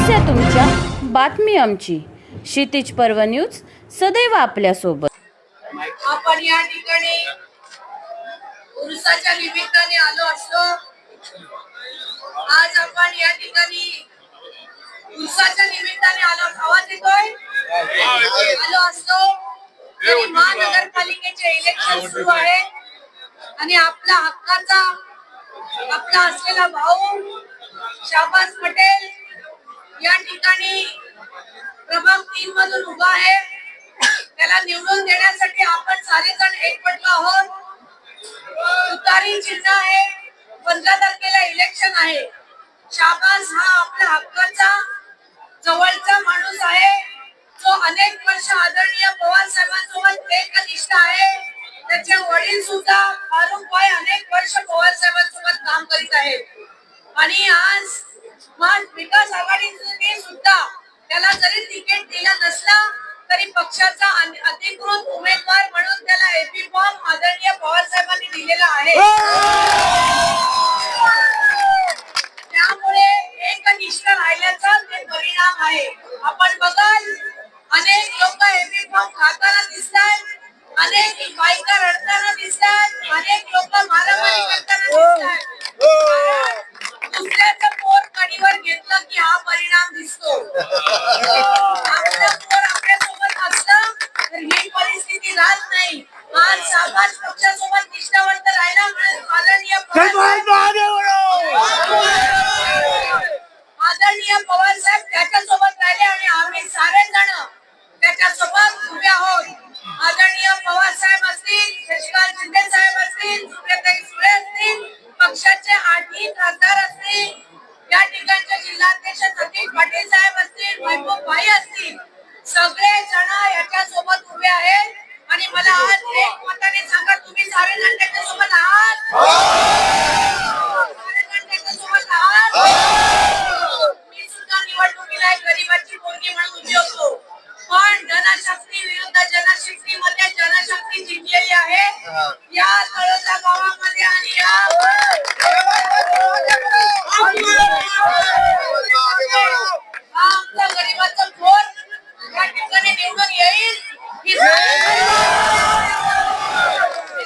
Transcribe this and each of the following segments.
समस्या तुमच्या, बातमी आमची. क्षितिज पर्व न्यूज सदैव आपल्या सोबत. आपण या ठिकाणी उरुसाच्या निमित्ताने आलो असतो. आज आपण या ठिकाणी उरुसाच्या निमित्ताने आवाज येतोय आलो असतो. महानगरपालिकेचे इलेक्शन सुरू आहे आणि आपला हक्काचा आपला असलेला भाऊ शाबाज पटेल या ठिकाणी प्रभाग 3 मधून उभा आहे. त्याला निवडून देण्यासाठी आपण सारेजण एकवटलो आहोत. तुतारी चिन्ह आहे. 15 तारखेला इलेक्शन आहे. शाबाज हा आपल्या हक्काचा जवळचा माणूस आहे, जो अनेक वर्ष आदरणीय पवार साहेबांसोबत एकनिष्ठ आहे. त्याचे वडील सुद्धा फारुख भाई अनेक वर्ष पवार साहेबांसोबत काम करीत आहेत आणि आज विकास आघाडीने सुद्धा त्याला जरी तिकीट दिलं नसलं तरी पक्षाचा अधिकृत उमेदवार म्हणून त्याला एपी फॉर्म आदरणीय पवार साहेबांनी दिलेला आहे. त्यामुळे एकनिष्ठ राहिल्याचा ते परिणाम आहे. आपण बघाल अनेक लोक एपी फॉर्म खाताना दिसतात, अनेक बायका रडताना दिसतात, अनेक लोक मारामारी करताना दिसतात. दुसऱ्याचं पोर कणीवर घेतलं की हा परिणाम दिसतो. आपलं पोर आपल्या सोबत असलं तर ही परिस्थिती राहत नाही. आज शाबाज पक्षासोबत निष्ठावंत राहिला म्हणून आदरणीय पवार साहेब त्याच्यासोबत राहिले आणि आम्ही सारेजण त्याच्यासोबत उभे आहोत. आदरणीय पवार साहेब असतील, शशिकांत शिंदे साहेब असतील, सुप्रियाताई सुळे असतील, पक्षाचे 8 खासदार असतील, या ठिकाणचे जिल्हाध्यक्ष सतीश पाटील साहेब असतील, महबूब भाई असतील, सगळे जण याच्या सोबत उभे आहेत. आणि मला आज एक मताने सांगा, तुम्ही सारेजण त्याच्यासोबत आहात? सारेजण त्याच्यासोबत आहात? मी सुद्धा निवडणुकीला एक गरीबाची मुलगी म्हणून उभी होतो, पण जनशक्ती विरुद्ध जनशक्ती मध्ये जनशक्ती जिंकलेली आहे. या तळोजा गावामध्ये आणि या आमच्या गरीबाचं थोर या ठिकाणी निवडून येईल.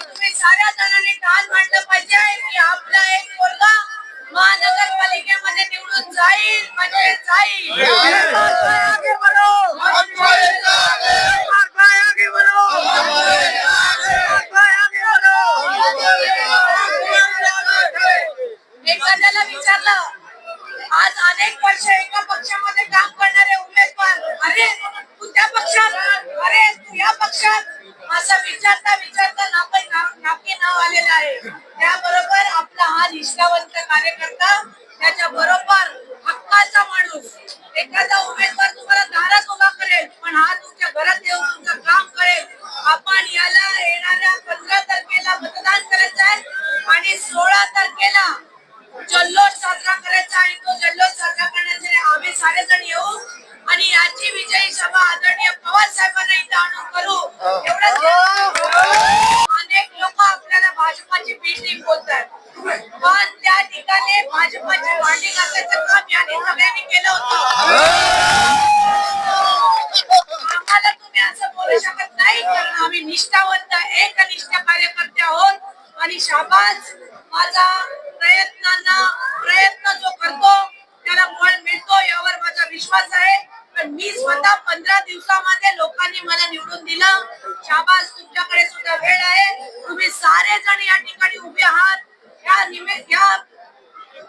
तुम्ही साऱ्या जणांनी ठाण मांडलं पाहिजे की आपला एक मुलगा महानगरपालिकेमध्ये निवडून जाईल म्हणजे जाईल. एखाद्याला विचारलं, आज अनेक वर्ष एका पक्षामध्ये काम करणारे उमेदवार, अरे तू त्या पक्षात, अरे तू या पक्षात, असं विचारता विचारता नाकी नाव आलेलं आहे. त्याबरोबर आपला हा निष्ठावंत कार्यकर्ता, त्याच्या बरोबर हक्काचा माणूस, एखादा उमेदवार तुम्हाला दारात उभा करेल पण हा तुमच्या घरात येऊन तुमचं काम करेल. आपण याला येणाऱ्या 15 तारखेला मतदान करायचं आहे आणि 16 तारखेला जल्लोष साजरा करायचा आणि तो जल्लोष साजरा करण्यासाठी आम्ही सारेजण येऊ आणि याची विजयी सभा आदरणीय पवार साहेबांना इथं आणून करू. अनेक लोक आपल्याला भाजपाची बिल्डिंग बोलतात, पण त्या ठिकाणी भाजपाची भांडी घासायचं काम यांनी सगळ्यांनी केलं होतं. आम्हाला तुम्ही असं बोलू शकत नाही, कारण आम्ही निष्ठावंत एकनिष्ठ कार्यकर्ते आहोत. आणि शाबाज माझा प्रयत्न जो करतो त्याला फळ मिळतो यावर माझा विश्वास आहे. पण मी स्वतः 15 दिवसामध्ये लोकांनी मला निवडून दिलं. शाबाज तुमच्याकडे सुद्धा वेळ आहे. तुम्ही सारे जण या ठिकाणी उभे आहात. या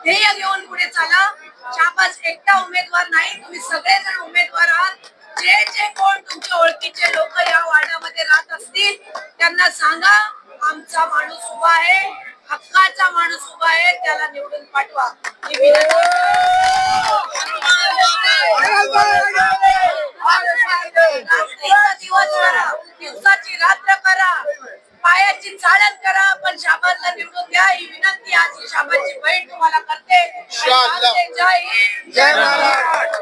ध्येय घेऊन पुढे चाला. शाबाज एकटा उमेदवार नाही, तुम्ही सगळेजण उमेदवार आहात. जे कोण तुमच्या ओळखीचे लोक या वार्डामध्ये राहत असतील त्यांना सांगा, आमचा माणूस उभा आहे, हक्काचा माणूस उभा आहे, त्याला निवडून पाठवा. दिवसाची रात्र करा, पायाची चाळण करा, पण शाबाजला निवडून द्या ही विनंती आज शाबाजची बहीण तुम्हाला करते. जय हिंद, जय महाराष्ट्र.